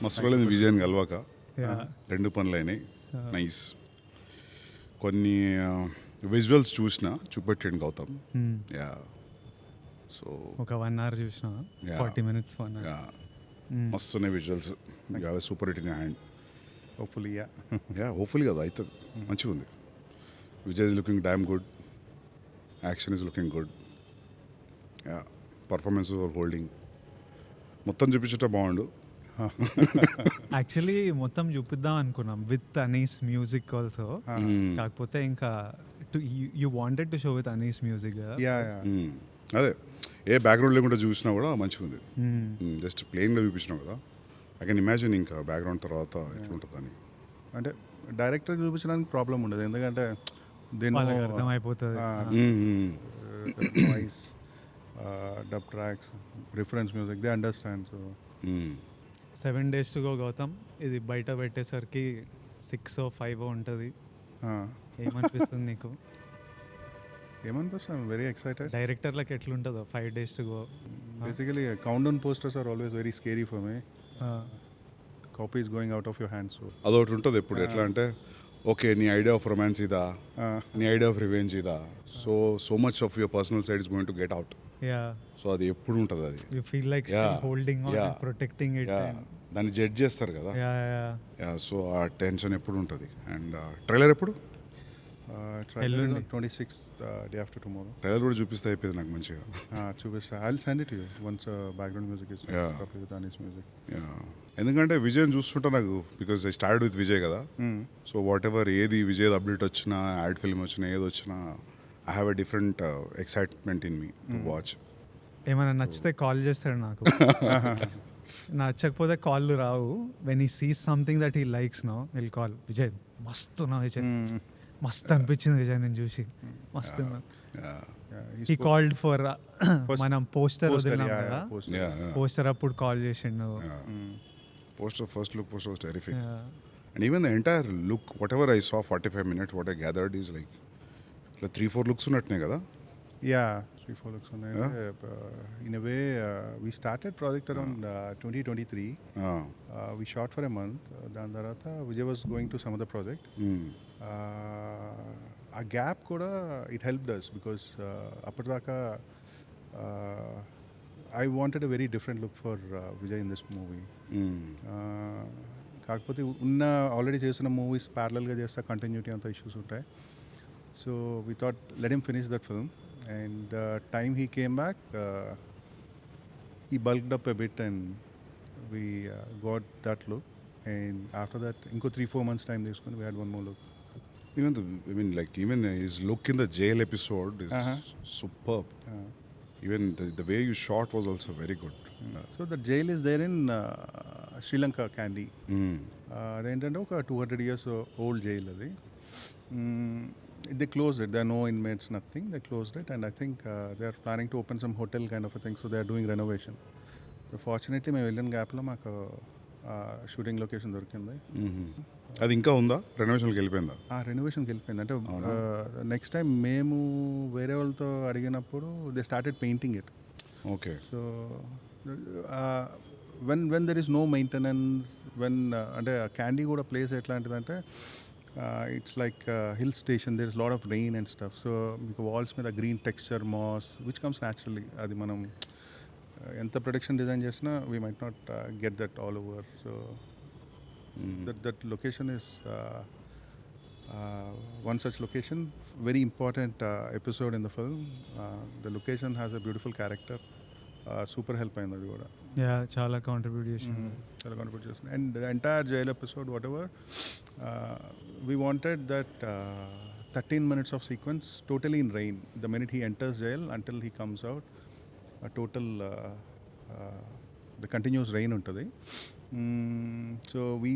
మస్తు రోజులైంది విజయన్ కలవాక, 2 పనులైనాయి. నైస్. కొన్ని విజువల్స్ చూపెట్టండి గౌతమ్. యా, సో ఒక 1 hour చూసిన, 40 minutes 1 hour. మస్తు ఉన్నాయి visuals. You have a super hit in hand. Hopefully hopefully కదా అవుతుంది. మంచిగా ఉంది. Vijay is looking damn good, action is looking good, performance holding. మొత్తం చూపించట బాగుండు. యాక్చువల్లీ మొత్తం చూపిద్దాం అనుకున్నాం విత్ అనీస్ మ్యూజిక్ ఆల్సో. కాకపోతే ఇంకా you wanted to show with Annie's music. అదే ఏ బ్యాక్గ్రౌండ్ లేకుండా చూసినా కూడా మంచిగా ఉంది. జస్ట్ ప్లెయిన్గా చూపించినావు కదా, ఐ కెన్ ఇమాజిన్ ఇంకా బ్యాక్గ్రౌండ్ తర్వాత ఎట్లుంటుందని. అంటే డైరెక్టర్ చూపించడానికి ప్రాబ్లం ఉండదు, ఎందుకంటే దీని అర్థమైపోతుంది. Noise, dub tracks, reference music, they understand. So 7 days to go Gautham. ఇది బయట పెట్టేసరికి 6 or 5 ఉంటుంది. ఏమనిపిస్తుంది నీకు? ఏమనిపిస్తుంది? Very excited. డైరెక్టర్లకు ఎట్లుంటుందో 5 days to go? Basically count down posters are always very scary for me. Copies going out of your hands. అదొకటి ఉంటుంది ఎప్పుడు. ఎట్లా అంటే ఓకే, నీ ఐడియా ఆఫ్ రొమాన్స్ ఇదా, నీ ఐడియా ఆఫ్ రివెంజ్ ఇదా, so much of your personal side is going to get out. So అది ఎప్పుడు ఉంటుంది. అది you feel like holding on, protecting it. దాన్ని జడ్జ్ చేస్తారు కదా. సో ఆ టెన్షన్ ఎప్పుడు ఉంటుంది. అండ్ ట్రైలర్ ఎప్పుడు? 26th, day after tomorrow. Trailer కూడా చూపిస్తే అయిపోయింది నాకు మంచిగా. చూపిస్తా. I will send it you once background music is copy with Annie's music. ఎందుకంటే విజయ్ చూస్తుంటా నాకు, because I start with Vijay కదా. సో వాట్ ఎవర్ ఏది విజయ్ అప్డేట్ వచ్చినా, యాడ్ ఫిల్మ్ వచ్చినా, ఏది వచ్చినా, I have a different excitement in me to watch. ఏమైనా నచ్చితే కాల్ చేస్తాడు నాకు. నచ్చకపోతే కాళ్ళు రావు. When he sees something that he likes no will call, Vijay మస్తు నా విజయ్, మస్తు అనిపించింది విజయ్ నేను చూసి, మస్తు. హీ కాల్డ్ ఫర్ మనం పోస్టర్ వదిలినాం కదా, పోస్టర్ అప్పుడు కాల్ చేసిండు. First look poster was terrific. And even the entire look, whatever I saw 45 minutes, what I gathered is like 3-4 looks unnatne kada. 3-4 looks unnai. In a way, we started project around 2023. We shot for a month. Dan tarata Vijay was going to some other project. A gap kuda it helped us because appadaka I wanted a very different look for Vijay in this movie. కాకపోతే ఉన్న already చేసిన movies ప్యారలల్గా చేస్తే continuity అంత issues ఉంటాయి. So we thought let him finish that film. And the time he came back he bulked up a bit and we got that look. And after that ఇంకో 3-4 months time తీసుకుని we had one more look. Even his look in the jail episode is superb. Even the way you shot was also very good. So the jail is there in Sri Lanka, Kandy. అదేంటంటే ఒక 200 years old jail అది. They closed it. There are no inmates, nothing. They closed it, and I think they are planning to open some hotel kind of a thing. So they are doing renovation. So fortunately మేము వెళ్ళిన గ్యాప్లో మాకు shooting location దొరికింది. అది ఇంకా ఉందా? రెనోవేషన్కి వెళ్ళిపోయిందా? రెనోవేషన్కి వెళ్ళిపోయింది. అంటే నెక్స్ట్ టైం మేము వేరే వాళ్ళతో అడిగినప్పుడు they started painting it. Okay. So when there is no maintenance, అంటే క్యాండీ కూడా ప్లేస్ ఎట్లాంటిదంటే it's like hill station, there is lot of rain and stuff. So మీకు వాల్స్ మీద green texture, mass which comes naturally. అది మనం ఎంత production design చేసినా we might not get that all over. So that location is one such location, very important episode in the film. The location has a beautiful character. Super help ayindi adi kuda. Chala contribute chesindi. And the entire jail episode, whatever, we wanted that 13 minutes of sequence totally in rain. The minute he enters jail until he comes out, a total the continuous rain untadi. So we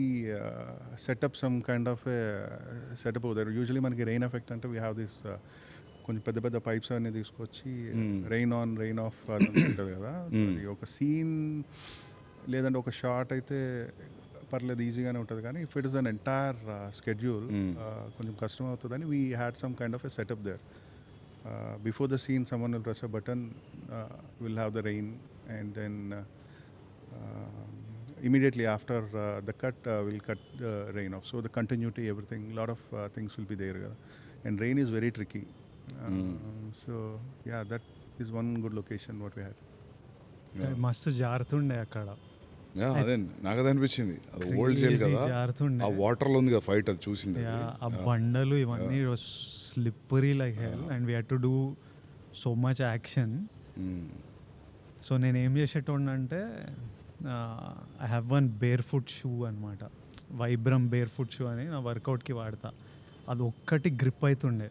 set up some kind of a setup over there. Usually మనకి rain effect అంటే we have this కొంచెం పెద్ద పెద్ద pipes అన్నీ తీసుకొచ్చి rain on rain of ఉంటుంది కదా. ఒక సీన్ లేదంటే ఒక షాట్ అయితే పర్లేదు, ఈజీగానే ఉంటుంది. కానీ if it is an entire schedule కొంచెం కష్టం అవుతుందని we had some kind of a setup there. Before the scene someone will press a button, will have the rain, and then immediately after the cut, we'll cut the rain off. So the continuity, everything, a lot of things will be there. And rain is very tricky. So yeah, that is one good location what we had. మస్తు జారుతుండే అక్కడ. అదే నాకు అదే అనిపించింది. అది old jail కదా, జారుతుండే. ఆ water లో ఉంది కదా ఫైట్, అది చూసింది. ఆ బండలు ఇవన్నీ slippery like hell and we had to do so much action. So నేను ఏం చేసేటోడినంటే I have one bare foot shoe అనమాట, వైబ్రమ్ బేర్ ఫుట్ షూ అని నా వర్కౌట్కి వాడతా. అది ఒక్కటి గ్రిప్ అవుతుండే,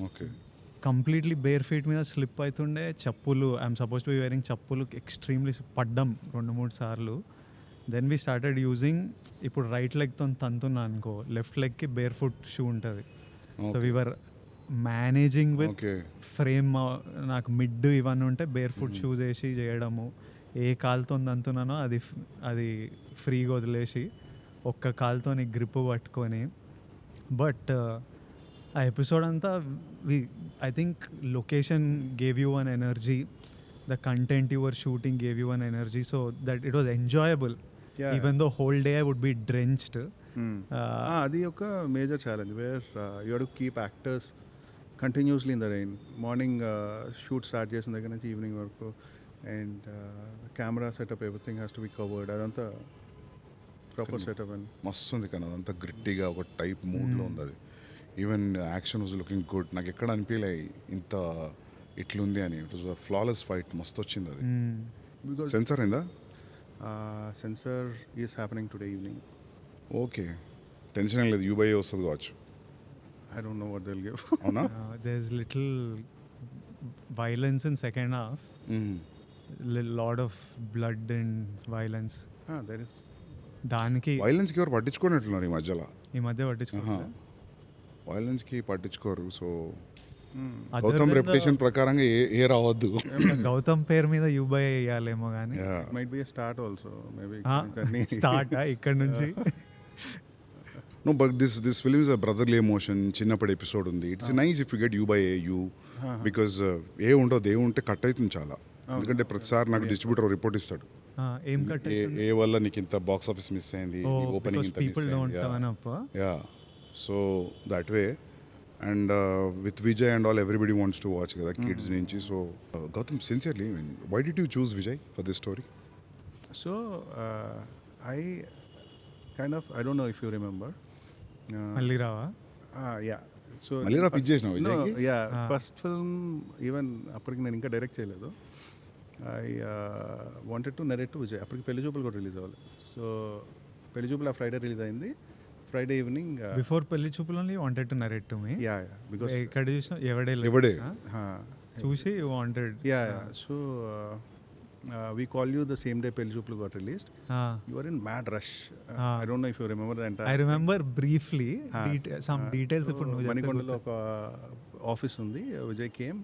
ఓకే, కంప్లీట్లీ బేర్ ఫీట్ మీద స్లిప్ అవుతుండే. చెప్పులు, I'm suppose to be wearing చెప్పులు, ఎక్స్ట్రీమ్లీ పడ్డం 2-3 సార్లు. దెన్ వీ స్టార్టెడ్ యూజింగ్, ఇప్పుడు రైట్ లెగ్తో తంతున్నా అనుకో, లెఫ్ట్ లెగ్కి బేర్ ఫుట్ షూ ఉంటుంది. So we were managing with frame. నాకు మిడ్ ఇవన్నీ ఉంటే బేర్ ఫుట్ షూస్ వేసి చేయడము. ఏ కాలుతో తంతున్నానో అది ఫ్రీగా వదిలేసి ఒక్క కాలుతో గ్రిప్ పట్టుకొని. బట్ ఆ ఎపిసోడ్ అంతా I think location gave you one energy, the content your shooting gave you one energy, so that it was enjoyable even though whole day I would be drenched. అది ఒక major challenge where you have to keep actors continuously in the rain. Morning shoot start చేసిన దగ్గర నుంచి evening వరకు, and camera setup everything has to be covered. అదంతా proper setup and మస్తు ఉంది కానీ అదంతా గ్రిట్టీగా ఒక టైప్ మూడ్లో ఉంది అది. Even action was looking good. నాకు ఎక్కడ అనిపించలే ఇంత ఇట్లుంది అని. It was a flawless fight, మస్తు వచ్చింది అది. బికాస్ సెన్సార్ అయిందా? Censor is happening today evening. Okay, tension ఏం లేదు, యూబై వస్తుంది కావచ్చు. I don't know what they'll give. అవునా? There's little violence in second half. Lot of blood and violence. There is. దానికి వైలెన్స్కి ఎవరు పట్టించుకోనట్లున్నారు ఈ మధ్యలో. ఈ మధ్య పట్టించుకుంటారు, వైలెన్స్కి పట్టించుకోరు. సో గౌతమ్ రెప్యుటేషన్ ప్రకారంగా ఏ రావద్దు. గౌతమ్ పేరు మీద యూబై వేయాలేమో కానీ Might be a start also. Maybe. Start ఇక్కడ నుంచి. No, but this film is a brotherly emotion. చిన్నప్పటి ఎపిసోడ్ ఉంది. It's nice if you get you by you, because ఏ ఉండదు, ఏ ఉంటే కట్ అవుతుంది చాలా. ఎందుకంటే ప్రతిసారి నాకు డిస్ట్రిబ్యూటర్ రిపోర్ట్ ఇస్తాడు, ఏం కట్ ఏ వల్ల నీకు ఇంత బాక్స్ ఆఫీస్ మిస్ అయింది, ఓపెనింగ్ ఇంత మిస్ అయింది. Yeah, so that way. And with Vijay and all everybody wants to watch కదా, కిడ్స్ నుంచి. So Gautham, sincerely, why did you choose Vijay for this story? So I don't know if you remember. మళ్ళీ రావా? Yeah. So మళ్ళీ రా pitch చేసినావు విజయ్కి? First film even అప్పటికి నేను ఇంకా డైరెక్ట్ చేయలేదు. I wanted to narrate to Vijay. అప్పటికి పెళ్లి చూపులు కూడా రిలీజ్ అవ్వలేదు. సో పెళ్లి చూపులు ఆ ఫ్రైడే రిలీజ్ అయింది. ఫ్రైడే ఈవినింగ్ బిఫోర్ పెళ్లి చూపులు only wanted to narrate to me. Yeah because ఎక్కడ చూసినా ఎవడే చూసి wanted. Yeah so we call you the same day Pelli Choopulu got released. You are in mad rush. I don't know if you remember the entire I remember briefly some details. ఇప్పుడు నువ్వు మణికొండలో ఒక office ఉంది. Vijay came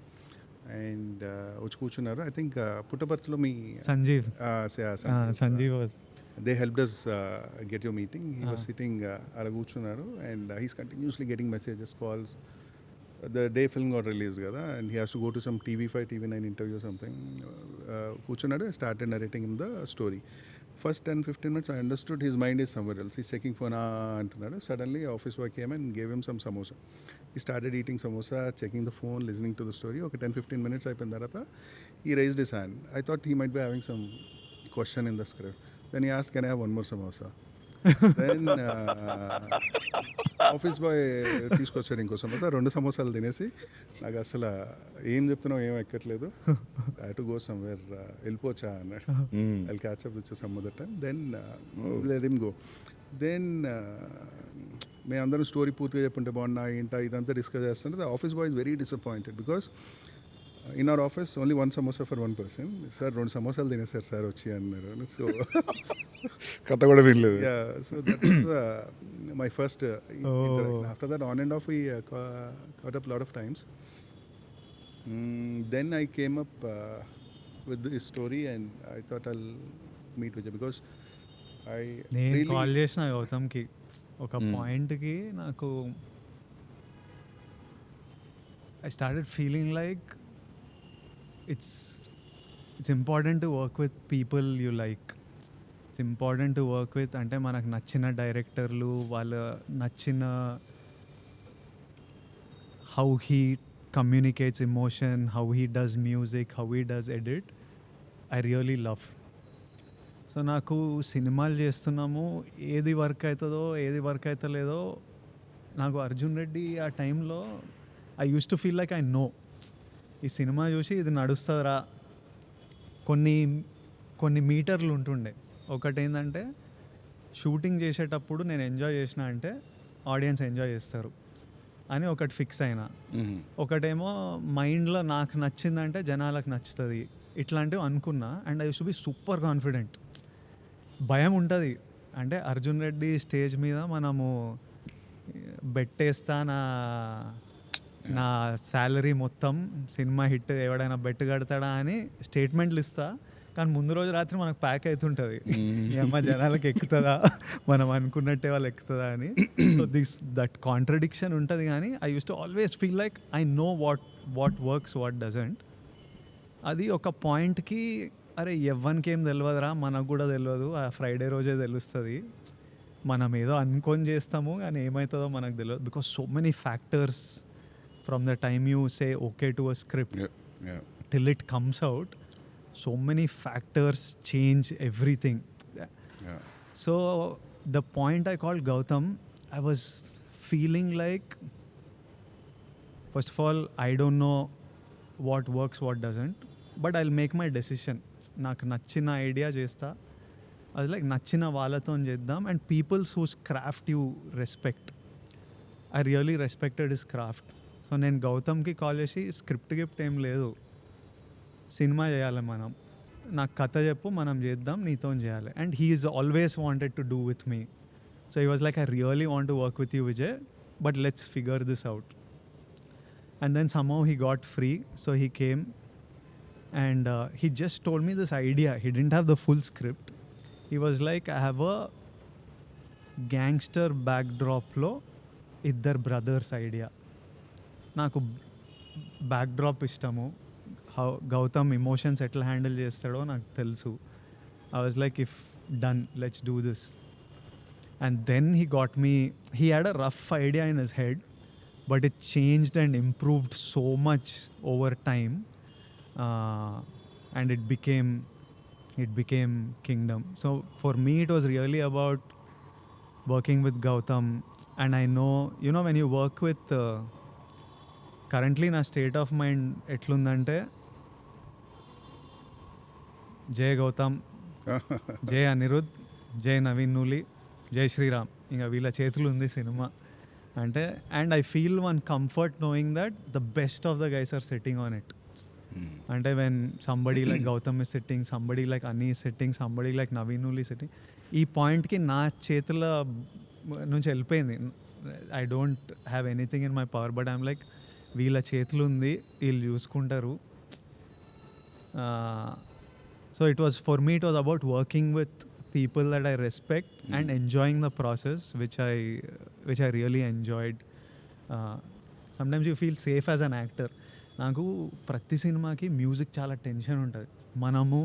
and వచ్చి కూర్చున్నారు. I think పుట్టపర్తిలో మీ Sanjeev was, they helped us get your meeting. He was sitting అలా కూర్చున్నారు and he's continuously getting messages, calls. The day film got released kada, and he has to go to some TV5, TV9 interview or something. Kuchunadu, I started narrating him the story. First 10-15 minutes I understood his mind is somewhere else. He's checking phone antunadu. Suddenly office boy came and gave him some samosa. He started eating samosa, checking the phone, listening to the story. Okay, 10-15 minutes ayipin tarata he raised his hand. I thought he might be having some question in the script. Then he asked, can I have one more samosa? దెన్ office boy తీసుకొచ్చాడు ఇంకో సమోసా. 2 సమోసాలు తినేసి నాకు అసలు ఏం చెప్తున్నావు ఏం ఎక్కట్లేదు, ఐ టు గో సమ్వేర్, వెళ్ళిపోవచ్చా అన్నాడు. I catch up with some other time. Then let him go. దెన్ మేము అందరం స్టోరీ పూర్తిగా చెప్పుంటే బాగున్నా ఏంటా ఇదంతా డిస్కస్ చేస్తుంటే office boy is very disappointed because in our office only one samosa for one person. Sir, 2 సమోసాలు తినేసారు సార్ వచ్చి అన్నారు. సో కథ కూడా వినలేదు. yeah, so that was my first interaction. After that on and off we caught up a lot of times. Then I came up with this story and I thought I'll meet Vijay because I నేను call చేసిన గౌతమ్కి ఒక పాయింట్కి నాకు I started feeling like it's important to work with people you like. It's important to work with అంటే మనకు నచ్చిన డైరెక్టర్లు వాళ్ళ నచ్చిన how he communicates emotion, how he does music, how he does edit, I really love. So నాకు సినిమాలు చేస్తున్నాము, ఏది వర్క్ అవుతుందో ఏది వర్క్ అవుతలేదో నాకు అర్జున్ రెడ్డి ఆ టైంలో I use to feel like I know ఈ సినిమా చూసి ఇది నడుస్తుందిరా. కొన్ని మీటర్లు ఉంటుండే. ఒకటి ఏంటంటే షూటింగ్ చేసేటప్పుడు నేను ఎంజాయ్ చేసిన అంటే ఆడియన్స్ ఎంజాయ్ చేస్తారు అని ఒకటి ఫిక్స్ అయినా. ఒకటేమో మైండ్లో నాకు నచ్చిందంటే జనాలకు నచ్చుతుంది, ఇట్లాంటివి అనుకున్నా. And I use to be super confident. భయం ఉంటుంది అంటే అర్జున్ రెడ్డి స్టేజ్ మీద మనము బెట్టేస్తా, నా శాలరీ మొత్తం సినిమా హిట్ ఎవడైనా బెట్ కడతాడా అని స్టేట్మెంట్లు ఇస్తా. కానీ ముందు రోజు రాత్రి మనకు ప్యాక్ అవుతుంటుంది, ఈ అమ్మ జనాలకు ఎక్కుతుందా, మనం అనుకున్నట్టే వాళ్ళు ఎక్కుతుందా అని. సో దట్ కాంట్రడిక్షన్ ఉంటుంది. కానీ I use to always feel like I know what works, what doesn't. అది ఒక పాయింట్కి అరే ఎవ్వనికి ఏం తెలియదురా, మనకు కూడా తెలియదు, ఆ ఫ్రైడే రోజే తెలుస్తుంది, మనం ఏదో అనుకొని చేస్తాము కానీ ఏమవుతుందో మనకు తెలియదు. Because so many factors from the time you say okay to a script till it comes out, so many factors change everything. So the point I called Gowtam, I was feeling like, first of all, I don't know what works, what doesn't, but I'll make my decision. నాకు నచ్చిన idea చేస్తా, అది like నచ్చిన వాళ్ళతో చేద్దాం. And peoples whose craft you respect, I really respected his craft. So నేను గౌతమ్కి call చేసి స్క్రిప్ట్ గిఫ్ట్ ఏం లేదు, సినిమా చేయాలి మనం, నాకు కథ చెప్పు మనం చేద్దాం, నీతో చేయాలి. And he is always wanted to do with me. So he was like I really want to work with you Vijay, but let's figure this out. And then somehow he got free, so he came and he just told me this idea. He didn't have the full script. He was like, I have a gangster backdrop lo iddar brothers idea. Naku backdrop ishtamu, how Gautam emotions etla handle chestado naku telusu. I was like, if done, let's do this. And then he got me, he had a rough idea in his head, but it changed and improved so much over time. And it became Kingdom. So for me it was really about working with Gautam. And I know, you know, when you work with currently na state of mind etlundante, Jay Gautam, Jay Anirudh, Jay Naveen Nuli, Jay Shriram, inga veela చేతులు ఉంది cinema అంటే. And I feel one comfort knowing that the best of the guys are sitting on it. అంటే when somebody like Gautam is sitting, somebody like Ani is sitting, somebody like Naveen Nuli sitting, ఈ పాయింట్కి నా చేతుల నుంచి వెళ్ళిపోయింది. I don't have anything in my power, but I'm like వీళ్ళ చేతులు ఉంది, వీళ్ళు చూసుకుంటారు. So it was for me, it was about working with people that I respect and enjoying the process, which I really enjoyed. Sometimes you feel safe as an actor. నాకు ప్రతి సినిమాకి music చాలా tension ఉంటుంది. మనము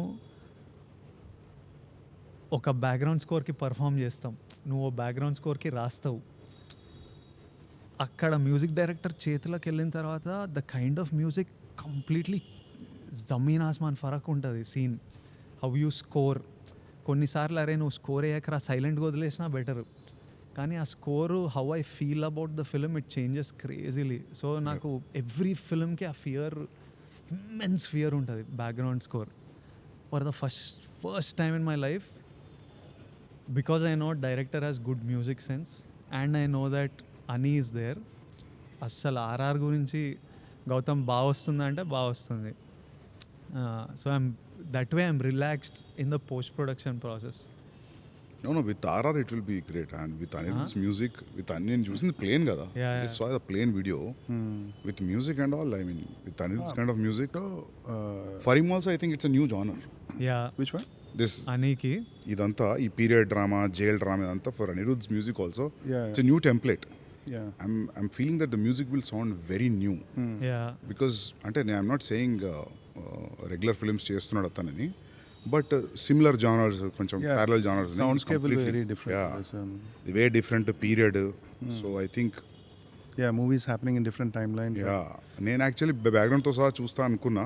ఒక background స్కోర్కి perform చేస్తాం, నువ్వు background స్కోర్కి రాస్తావు. అక్కడ మ్యూజిక్ డైరెక్టర్ చేతిలోకి వెళ్ళిన తర్వాత the kind of music completely జమీన్ ఆస్మాన్ ఫరక్ ఉంటుంది. సీన్ హౌ యూ స్కోర్, కొన్నిసార్లు అరే నువ్వు స్కోర్ అయ్యాక సైలెంట్గా వదిలేసినా బెటర్, కానీ ఆ score how I feel about the film it changes crazily. So నాకు ఎవ్రీ ఫిలింకి ఆ ఫియర్, ఇమ్మెన్స్ ఫియర్ ఉంటుంది background score. For the first time in my life, because I know director has good music sense and I know that అని is there, అస్సలు RR గురించి గౌతమ్ బాగా వస్తుందంటే బాగా వస్తుంది. So that way I'm relaxed in the post-production process. No, with RR it will be great. And with Anirudh's music, with Anian using the plane gada. Yeah. I saw the plane video with music and all. I mean, with Anirudh's kind of music. For him also, I think it's a new genre. Yeah. Which one? This Aniki. Idanta, ee period drama, jail drama, idanta for Anirudh's music also. Yeah. It's a new template. Yeah. I'm feeling that the music will sound very new. Yeah. Because I'm not saying regular films చేస్తున్నాడు అతనని, but similar genres, కొంచెం parallel genres. Soundscape will be very different. Way different period. So I think Movies happening in different timelines. నేను actually బ్యాక్గ్రౌండ్తో సహా చూస్తా అనుకున్నా,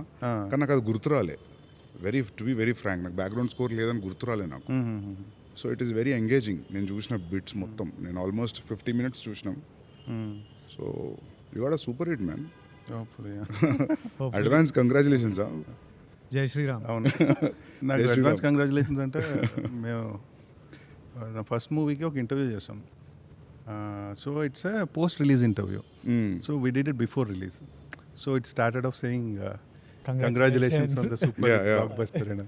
కానీ నాకు అది గుర్తురాలే. టు బి వెరీ ఫ్రాంక్, నాకు బ్యాక్గ్రౌండ్ స్కోర్ లేదని గుర్తురాలే నాకు. So it is very engaging. నేను చూసిన బిట్స్ మొత్తం, నేను ఆల్మోస్ట్ 50 minutes చూసినాం. So you are a super hit man. Hopefully, advance congratulations. జై శ్రీరామ్. అవును. నాకు అడ్వాన్స్ కంగ్రాచులేషన్స్ అంటే మేము నా ఫస్ట్ మూవీకి ఒక ఇంటర్వ్యూ చేసాం. So it's a post release interview. So we did it before release. So it started off saying congratulations on the super block buster అని.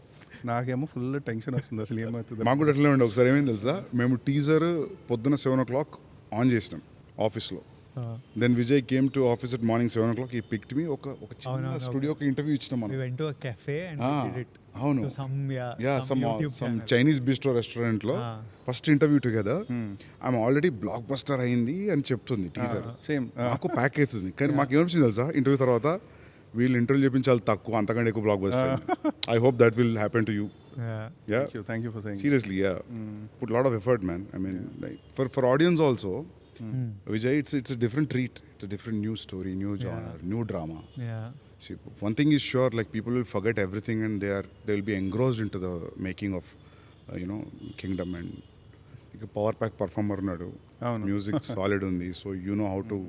నాకేమో ఫుల్ టెన్షన్ వస్తుంది అసలు ఏమవుతుంది. మాకు కూడా అట్లనే ఉండే. ఒకసారి ఏమైంది తెలుసా, మేము టీజర్ పొద్దున 7 o'clock ఆన్ చేసినాం ఆఫీస్లో. Then Vijay came to office at morning 7 o'clock. ఈ పిక్డ్ మీ ఒక చిన్న స్టూడియోకి ఇంటర్వ్యూ ఇచ్చినాం మనం. We went to a cafe and we did it. అవును. So some YouTube some channel. Chinese bistro restaurant లో ఫస్ట్ ఇంటర్వ్యూ టుగెదర్. ఆమె ఆల్రెడీ బ్లాక్ బస్టర్ అయింది అని చెప్తుంది టీజర్. సేమ్ మాకు ప్యాక్ అవుతుంది, కానీ మాకు ఏమనిపించింది తెలుసా, ఇంటర్వ్యూ తర్వాత వీళ్ళు ఇంటర్వ్యూ చెప్పించాలి తక్కువ, అంతకంటే ఎక్కువ block buster. I hope that will happen to you. Thank you for saying. Seriously, put a lot of effort, man. I mean, like, for audience also, Vijay, it's a different treat. It's a different new story, new genre, new drama. Yeah. See, one thing is sure, like, people will forget everything and they'll be engrossed into the making of Kingdom. And like a power pack performer nadu, music solid undi, so you know how to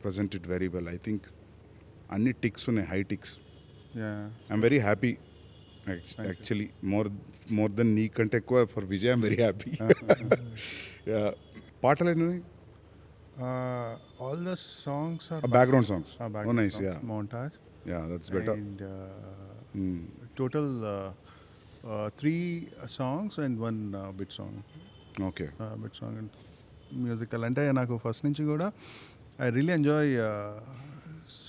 present it very well. I think anni ticks unnai, high ticks. I'm very happy. Actually, more than nee kante ekkuva for Vijay, I'm very happy. పాటలు ఎన్ని? All the songs are background songs. Background oh, nice. songs. Yeah, montage. Yeah, that's better. And total 3 songs and 1 bit song. Okay. Bit song and musical. అంటే నాకు first నుంచి కూడా I really enjoy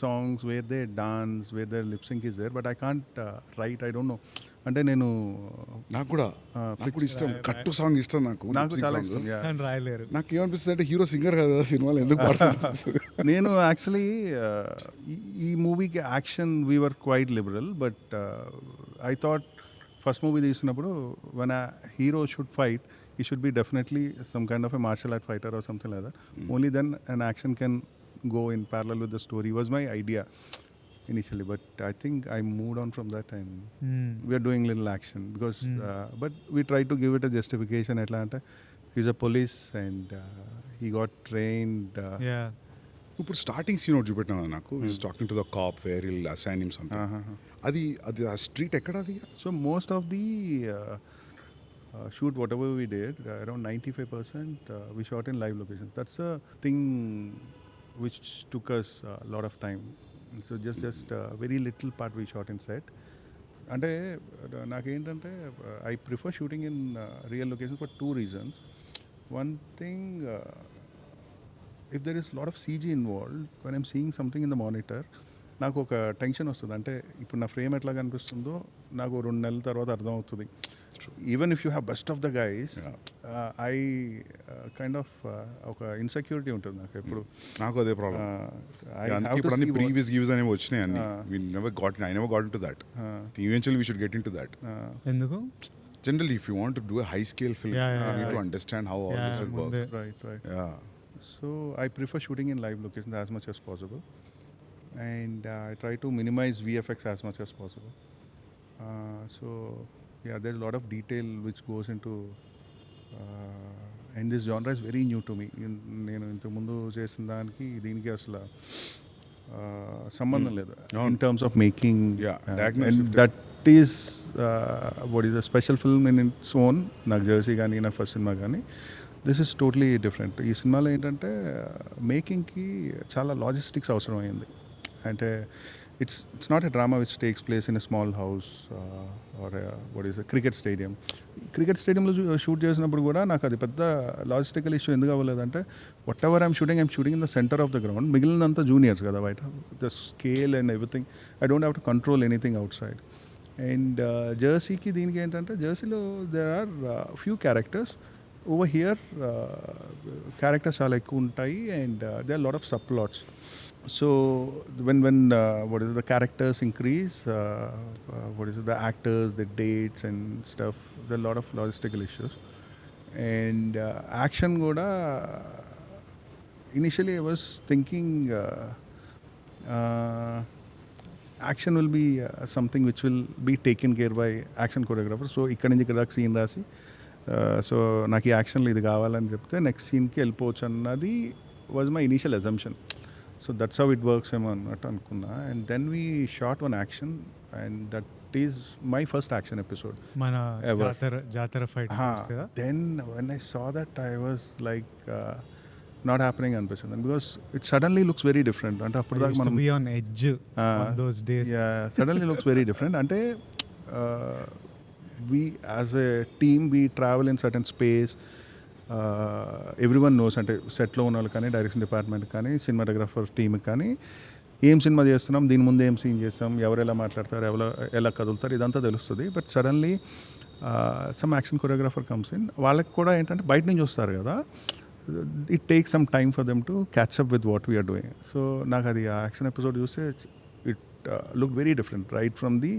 songs where they dance, where their lip sync is there, but I can't write. I don't know. అంటే నేను నాకు కూడా ఇష్టం, కట్టు సాంగ్ ఇష్టం నాకు చాలా ఇష్టం. కానీ రాయలేరు. నాకు ఏమనిపిస్తుంది అంటే హీరో సింగర్ కదా సినిమాలో ఎందుకు పాడుతున్నారు. నేను యాక్చువల్లీ ఈ మూవీకి action we were quite liberal, but I thought first movie తీసినప్పుడు one a hero should fight, he should be definitely some kind of a martial art fighter or something like that. Only then an action can go in parallel with the story was my idea initially, but I think I moved on from that and we are doing little action because but we try to give it a justification. Atlanta, he's a police and he got trained. ఇప్పుడు starting scene ఒకటి చూపెట్టినా నాకు, is talking to the cop where will assign him something. అది ఆ street ఎక్కడ అది? So most of the shoot whatever we did, around 95% we shot in live location. That's a thing which took us a lot of time. So just very little part we shot in set. అంటే నాకేంటంటే I prefer shooting in real locations for 2 reasons. One thing, if there is a lot of CG involved, when I'm seeing something in the monitor, నాకు ఒక tension వస్తుంది. అంటే ఇప్పుడు నా frame ఎట్లా కనిపిస్తుందో నాకు 2 నెలల తర్వాత అర్థం అవుతుంది. Even if you have best of the guys, I kind of ఒక ఇన్సెక్యూరిటీ ఉంటుంది నాకు ఎప్పుడు. నాకు అదే ప్రాబ్లం. ప్రీవియస్ గివ్స్ అనేవి వచ్చినాయి అన్ని. I never got into that. Eventually we should get into that. ఎందుకు? Generally, if you want to do a high scale film, you need to understand how all this will work. Right. Yeah. So I prefer shooting in live locations as much as possible. And I try to minimize VFX as much as possible. So yeah, there's a lot of detail which goes into and this genre is very new to me. నేను ఇంతకు ముందు చేసిన దానికి దీనికి అసలు సంబంధం లేదు in terms of making. And that is what is a special film in its own. నాకు జెర్సీ కానీ నా ఫస్ట్ సినిమా కానీ దిస్ ఇస్ టోటలీ డిఫరెంట్. ఈ సినిమాలో ఏంటంటే మేకింగ్కి చాలా లాజిస్టిక్స్ అవసరం అయింది. అంటే it's not a drama which takes place in a small house or a cricket stadium. Cricket స్టేడియంలో షూట్ చేసినప్పుడు కూడా నాకు అది పెద్ద లాజిస్టికల్ ఇష్యూ ఎందుకు అవ్వలేదంటే whatever I'm shooting in the centre of the ground. మిగిలినంతా జూనియర్స్ కదా బయట, the scale and everything I don't have to control anything outside. And జెర్సీకి దీనికి ఏంటంటే జెర్సీలో there are few characters. Over here characters చాలా ఎక్కువ ఉంటాయి and they are lot of subplots. So when what is it, the characters increase, what is it, the actors, the dates and stuff, there are a lot of logistical issues. And action kuda, initially I was thinking action will be something which will be taken care by action choreographer. So ikkadi nunchi ikkada scene rasi so నాకు ఈ యాక్షన్లో ఇది కావాలని చెప్తే next సీన్కి వెళ్ళిపోవచ్చు అన్నది was my initial assumption. So that's how it works ఏమో అన్నట్టు అనుకున్నా. And then we shot one action and that is my first action episode మన జాతర fight. Then when I saw that I was like not happening అనిపిస్తుంది, because it suddenly looks very different. అంటే అప్పుడు దాకా మనం సడన్లీ లుక్స్ వెరీ డిఫరెంట్. అంటే we as a team we travel in certain space, everyone knows, అంటే సెట్లో ఉన్న వాళ్ళు కానీ డైరెక్షన్ డిపార్ట్మెంట్ కానీ సినిమాటోగ్రాఫర్ టీమ్ కానీ ఏం సినిమా చేస్తున్నాం, దీని ముందు ఏం సీన్ చేస్తాం, ఎవరు ఎలా మాట్లాడతారు, ఎవరు ఎలా కదులుతారు, ఇదంతా తెలుస్తుంది. But suddenly some action choreographer comes in. వాళ్ళకి కూడా ఏంటంటే బయట నుంచి వస్తారు కదా, it take some time for them to catch up with what we're doing. So నాకు అది ఆ యాక్షన్ ఎపిసోడ్ చూస్తే looked very different, right from the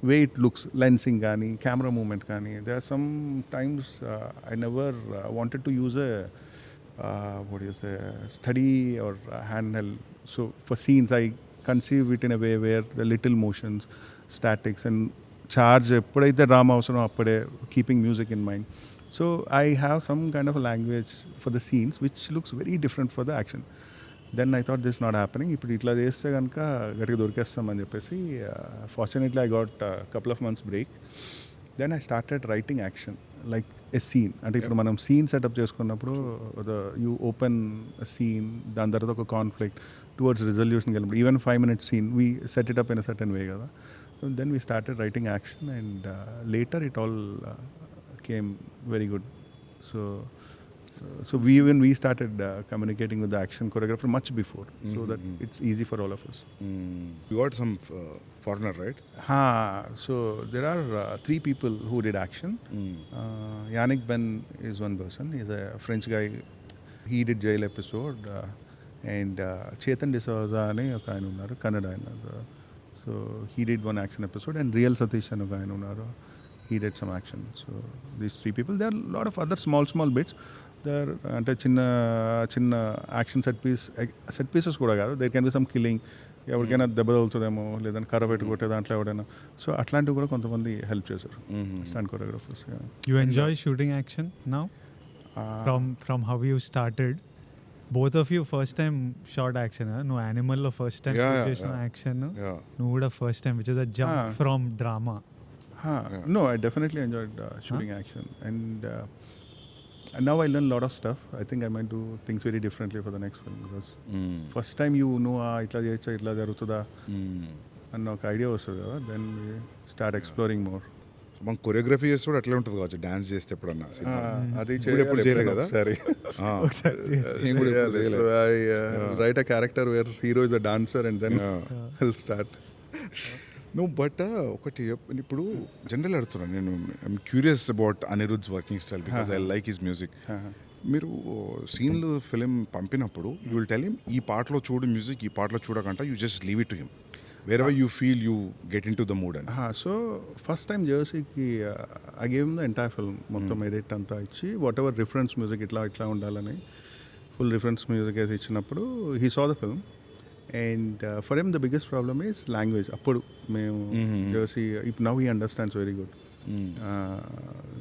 way it looks, lensing gaani, camera movement gaani. There are some times I never wanted to use a what do you say, steady or handheld. So for scenes I conceive it in a way where the little motions, statics and charge eppudaithe drama avasaro appade keeping music in mind. So I have some kind of a language for the scenes which looks very different for the action. Then I thought this not happening. ఇప్పుడు ఇట్లా చేస్తే కనుక గట్టిగా దొరికేస్తామని చెప్పేసి fortunately I got couple of months break. Then I started writing action like a scene. అంటే ఇప్పుడు మనం సీన్ సెటప్ చేసుకున్నప్పుడు యూ ఓపెన్ సీన్, దాని తర్వాత ఒక కాన్ఫ్లిక్ట్ టువర్డ్స్ రిజల్యూషన్కి వెళ్ళినప్పుడు even 5 minute scene we set it up in a certain way కదా. Then we started writing action and later it all came very good. So we started communicating with the action choreographer much before, so that it's easy for all of us. You got some foreigner, right? So there are 3 people who did action. Yannick Ben is one person. He's a French guy. He did Jail episode. And Chetan D'Souza ane oka ayana unnaru, Kannada ayana. So he did one action episode. And Real Satish ane oka ayana unnaru, he did some action. So these 3 people. There are a lot of other small bits. అంటే చిన్న చిన్న action set pieces కూడా కాదు, there can be some killing, ఎవరికైనా దెబ్బ తగులుతుందేమో, లేదంటే కర్ర పెట్టి కొట్టే దాంట్లో ఎవడైనా. సో అట్లాంటివి కూడా కొంతమంది హెల్ప్ చేశారు stunt choreographers. You enjoy shooting action now from how you started? Both of you first time short action. నువ్వు యానిమల్లో ఫస్ట్ టైం చేసిన యాక్షన్, నువ్వు కూడా first time, which is the jump from drama. No, I definitely enjoyed shooting action, and now I learn a lot of stuff. I think I might do things very differently for the next film, because first time you know itla cheyocha, itla jarugutuda anna oka idea vastadu kada, then we start exploring more. మనం choreography చేస్తే కూడా అట్లే ఉంటుంది కావచ్చు, dance చేస్తే ఎప్పుడన్నా. అది ఎప్పుడు చేయలేదు కదా. సరే, write a character where hero is a dancer and then I'll start. నువ్వు బట్ ఒకటి ఇప్పుడు జనరల్ అడుగుతున్నాను నేను, I'm curious about Anirudh's working style, because I like his music. మీరు సీన్లు ఫిలిం పంపినప్పుడు యూ విల్ టెల్ హిమ్ ఈ పాటలో చూడు మ్యూజిక్, ఈ పాటలో చూడకంట, you just leave it to him wherever you feel you get into the mood అని. సో ఫస్ట్ టైం జర్సీకి I gave the entire film, మొత్తం ఎడిట్ అంతా ఇచ్చి వాట్ ఎవర్ రిఫరెన్స్ మ్యూజిక్ ఇట్లా ఉండాలని ఫుల్ రిఫరెన్స్ మ్యూజిక్ అయితే ఇచ్చినప్పుడు he saw the film. And for him the biggest problem is language. Appudu మేము Jersey, now he understands very good.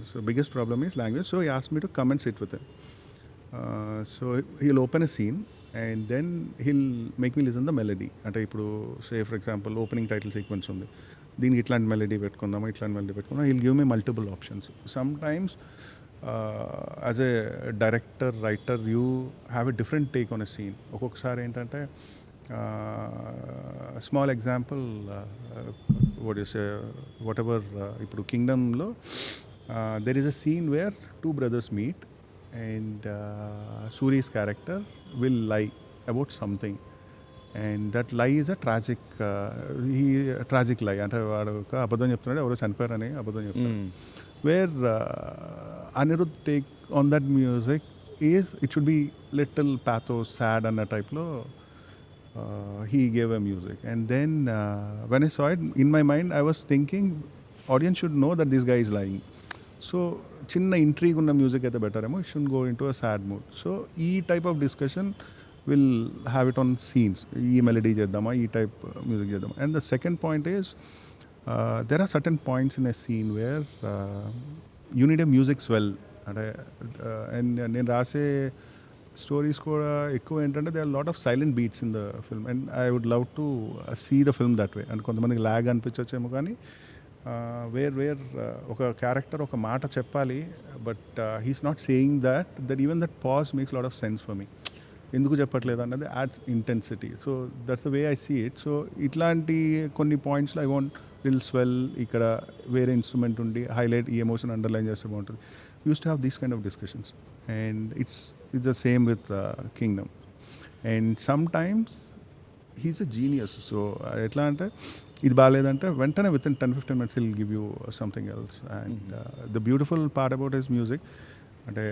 So biggest problem is language. So he asked me to come and sit with him. So he'll open a scene and then he'll make me listen the melody. అంటే ఇప్పుడు say for example opening title sequence ఉంది, దీనికి ఇట్లాంటి melody పెట్టుకుందామా, ఇట్లాంటి melody పెట్టుకుందాం. he'll give me multiple options. Sometimes as a director, writer, you have a different take on a scene. ఒక్కొక్కసారి ఏంటంటే small example, what you say, whatever, ఇప్పుడు కింగ్డమ్లో there is a scene where 2 brothers meet and Suri's character will lie about something, and that lie is a tragic lie. అంటే వాడు ఒక అబద్ధం చెప్తున్నాడు, ఎవరో చనిపోయారని అబద్ధం చెప్తాడు. Where Anirudh take on that music is it should be little pathos, sad అన్న టైప్లో he gave a music. And then when I saw it, in my mind, I was thinking, audience should know that this guy is lying. So, chinna intrigue unna music అయితే better ఏమో, it shouldn't go into a sad mood. So, ఈ type of discussion will have it on scenes. ఈ melody చేద్దామా, ఈ type music చేద్దామా. And the second point is, there are certain points in a scene where you need a music swell. అంటే and నేను రాసే stories కూడా ఎక్కువ ఏంటంటే they are lot of silent beats in the film and I would love to see the film that way. And కొంతమందికి lag అనిపించవచ్చేమో కానీ where ఒక క్యారెక్టర్ ఒక మాట చెప్పాలి but he's not saying that even that pause makes lot of sense for me. ఎందుకు చెప్పట్లేదు అన్నది ads intensity. So that's the way I see it. So ఇట్లాంటి కొన్ని పాయింట్స్లో ఐ వాంట్ లిల్ స్వెల్, ఇక్కడ వేరే ఇన్స్ట్రుమెంట్ ఉండి హైలైట్ ఈ ఎమోషన్ అండర్లైన్ చేస్తే బాగుంటుంది. Used to have these kind of discussions, and it's the same with Kingdom. And sometimes he's a genius. So etla ante ఇది బాగాలేదంటే వెంటనే within 10-15 minutes he'll give you something else. And the beautiful part about his music ante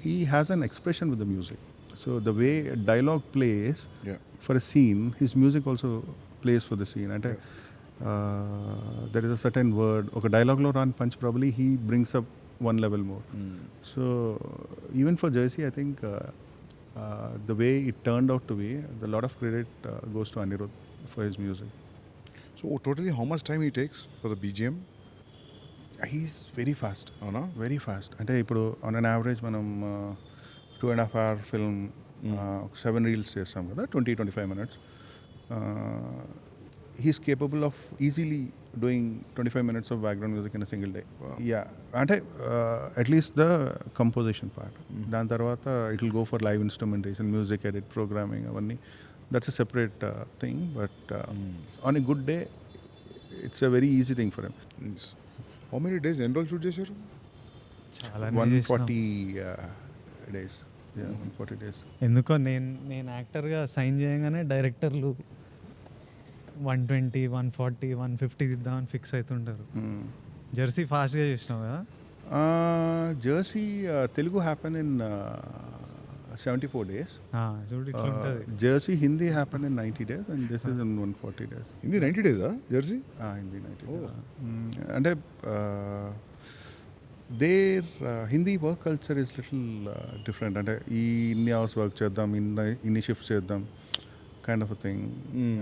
he has an expression with the music. So the way dialogue plays for a scene, his music also plays for the scene. Ante there is a certain word, okay, dialogue lo run punch, probably he brings up one level more. So even for Jersey, I think the way it turned out to be, a lot of credit goes to Anirudh for his music. So totally how much time he takes for the BGM? He's very fast. Avuna? Very fast. అంటే ఇప్పుడు on an average మనం 2.5 hour film 7 reels చేస్తాం కదా, 20-25 minutes. He's capable of easily doing 25 minutes of background music in a single day. Wow. Yeah. అంటే at least the composition part. దాని తర్వాత it will go for live instrumentation, music edit, programming అవన్నీ. That's a separate thing. But on a good day, it's a very easy thing for him. Yes. How many days ఎన్ని రోజులు shoot చేశారు? చాలా 140 days. Yeah, 140 days. ఎందుకో నేను యాక్టర్గా sign చేయగానే డైరెక్టర్లు 120, 140, 150 ఇద్దామని ఫిక్స్ అవుతుంటారు. జెర్సీ ఫాస్ట్గా చేసినావు కదా. Jersey Telugu happen in 74 days. చూడు ఇట్లా ఉంటుంది. Jersey Hindi happen in 90 days and this is in 140 days. Hindi 90 days Jersey? Hindi 90 days. అంటే there Hindi work culture is little different. అంటే ఇన్ని అవర్స్ వర్క్ చేద్దాం, ఇన్ని షిఫ్ట్స్ చేద్దాం kind of a thing.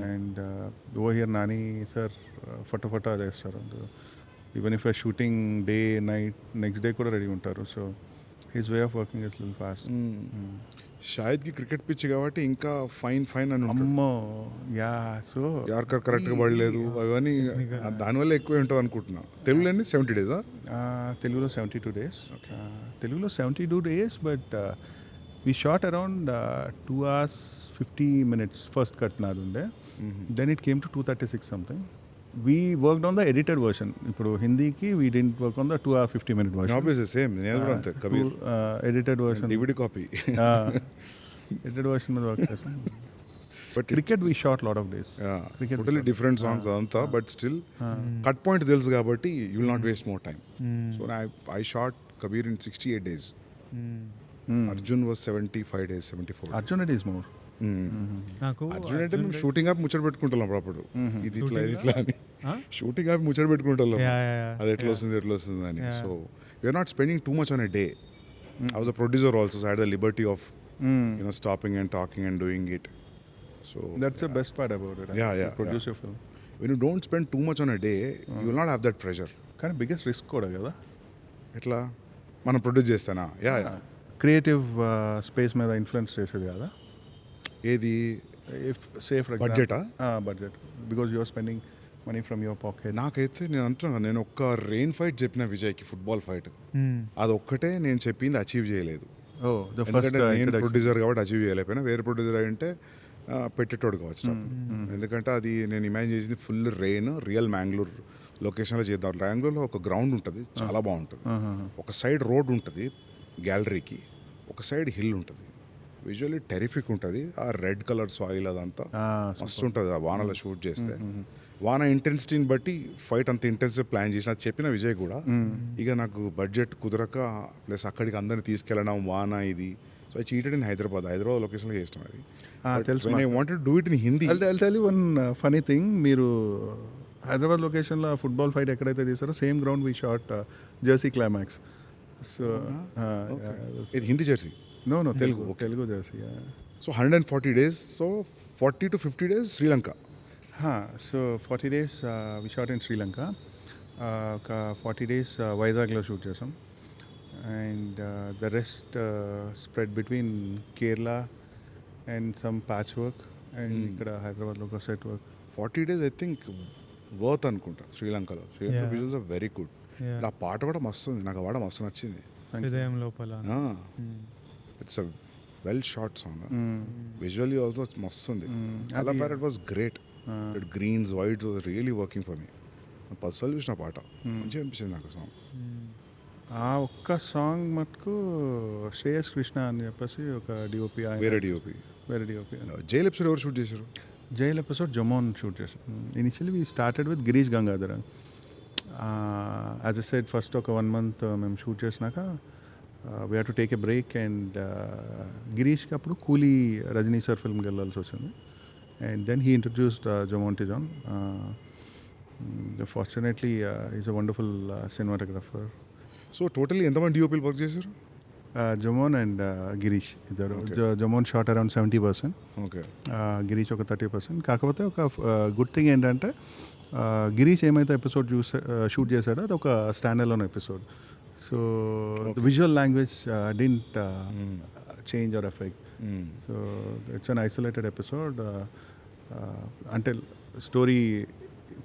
And over here Nani sir ఫటా చేస్తారు. Even if you're shooting day, night, next day కూడా ready ఉంటారు. So his way of working is little fast. షాహిద్కి cricket pitch కాబట్టి ఇంకా fine అని ఉంటుంది. అమ్మో యా. సో యార్కర్ కరెక్ట్గా పడలేదు అవన్నీ దానివల్ల ఎక్కువ ఉంటుంది అనుకుంటున్నా. తెలుగులో 70 days? తెలుగులో 72 days. తెలుగులో 72 days, but we shot around 2 hours 50 minutes first cut నాదుండే. Then it came to 236 something. We worked on the edited version. ఇప్పుడు హిందీకి we didn't work on the 2 hour 50 minute version. Obviously same. నేను కూడా అంతే. Kabir edited version, DVD copy. edited version మీద work చేసాం. But cricket we shot lot of days. Cricket totally different songs అదంతా, but still cut point తెలుసు కాబట్టి you will not waste more time. So I shot Kabir in 68 days. Arjun was 75 days, 74. Arjun it is more. నాకు అర్జున్ అంటే మేము shooting ఆపి ముచ్చట పెట్టుకుంటాం అప్పుడు. ఇది ఇట్లా అని షూటింగ్ ఆపి ముచ్చట పెట్టుకుంటాం అది ఎట్లా వస్తుంది అని. So we're not spending too much on a day. I was a producer also, so I had the liberty of stopping and talking and doing it. So that's the best part about it. Produce your film. When you don't spend too much on a day you will not have that pressure. కానీ biggest risk కూడా కదా. ఎట్లా మనం produce చేస్తానా? Creative space మీద influence చేసేది కదా. ఏది సేఫ్ బడ్జెటా? Budget, because you are spending money from your pocket. నాకైతే నేను అంటున్నా, నేను ఒక్క రెయిన్ ఫైట్ చెప్పిన విజయ్కి, ఫుట్బాల్ ఫైట్, అది ఒక్కటే నేను చెప్పింది అచీవ్ చేయలేదు. ఎందుకంటే నేను ప్రొడ్యూసర్ కాబట్టి అచీవ్ చేయలేకపోయినా, వేరే ప్రొడ్యూసర్ అయింటే పెట్టేటోడు కావచ్చు. ఎందుకంటే అది నేను ఇమాజిన్ చేసింది ఫుల్ రెయిన్, రియల్ మ్యాంగ్లూర్ లొకేషన్లో చేద్దాం. మ్యాంగ్లూర్లో ఒక గ్రౌండ్ ఉంటుంది, చాలా బాగుంటుంది. ఒక సైడ్ రోడ్ ఉంటుంది గ్యాలరీకి, ఒక సైడ్ హిల్ ఉంటుంది. విజువల్లీ టెరిఫిక్ ఉంటుంది. ఆ రెడ్ కలర్ సాయిల్ అదంతా మస్తు ఉంటుంది ఆ వానలో షూట్ చేస్తే. వాన ఇంటెన్సిటీని బట్టి ఫైట్ అంత ఇంటెన్సివ్ ప్లాన్ చేసిన చెప్పిన విజయ్ కూడా. ఇక నాకు బడ్జెట్ కుదరక, ప్లస్ అక్కడికి అందరిని తీసుకెళ్ళడం, వాన ఇది, so I cheated in Hyderabad లొకేషన్లో చేసినాం అది. తెలుసు When I wanted to do it in Hindi. I'll tell you one funny thing. మీరు హైదరాబాద్ లొకేషన్లో ఫుట్బాల్ ఫైట్ ఎక్కడైతే తీసారో same ground we shot Jersey climax. So ఇది Hindi Jersey. No Telugu Jersey. So 140 days, so 40 to 50 days Sri Lanka. So 40 days we shot in Sri Lanka. ఒక 40 days వైజాగ్లో shoot చేసాం. And the rest spread between Kerala and some patch work and ఇక్కడ హైదరాబాద్లో ఒక set work. 40 days I think worth అనుకుంటా శ్రీలంకలో. Sri Lanka Yeah. Visuals are very good. Yeah. ఆ పాట కూడా మస్తు ఉంది, నాకు ఆ పాట మస్తు నచ్చింది. హృదయం లోపల. It's a well short song. Visually also మస్తు ఉంది. అలా అది- పాట it was great. Greens whites was really working for me. Personal చూసిన పాట మంచిగా అనిపించింది నాకు సాంగ్. ఆ ఒక్క సాంగ్ మటుకు శ్రేయస్ కృష్ణ అని చెప్పేసి ఒక డిఓపి, వేరే డిఓపి. వేరే డిఓపి. జైల్ ఎపిసోడ్ ఎవరు షూట్ చేశారు? జైల్ ఎపిసోడ్ జమోన్ షూట్ చేసాం. Initially we started with Girish Gangadhar. As a said first ఒక 1 month మేము షూట్ చేసినాక we have to take a break. And గిరీష్కి అప్పుడు కూలీ రజనీ సార్ ఫిల్మ్కి వెళ్ళాల్సి వచ్చింది. And then he introduced Jomon to John. Fortunately is a wonderful cinematographer. So totally ఎంతమంది డిఓపీలు వర్క్ చేశారు? జమోన్ అండ్ గిరీష్ ఇద్దరు. Okay. జమోన్ shot around 70%, okay. Girish ఒక 30%. కాకపోతే ఒక గుడ్ థింగ్ ఏంటంటే గిరీష్ ఏమైతే ఎపిసోడ్ షూట్ చేశాడో అది ఒక stand alone episode. So the visual language didn't change or effect. So it's an isolated episode. అంటే స్టోరీ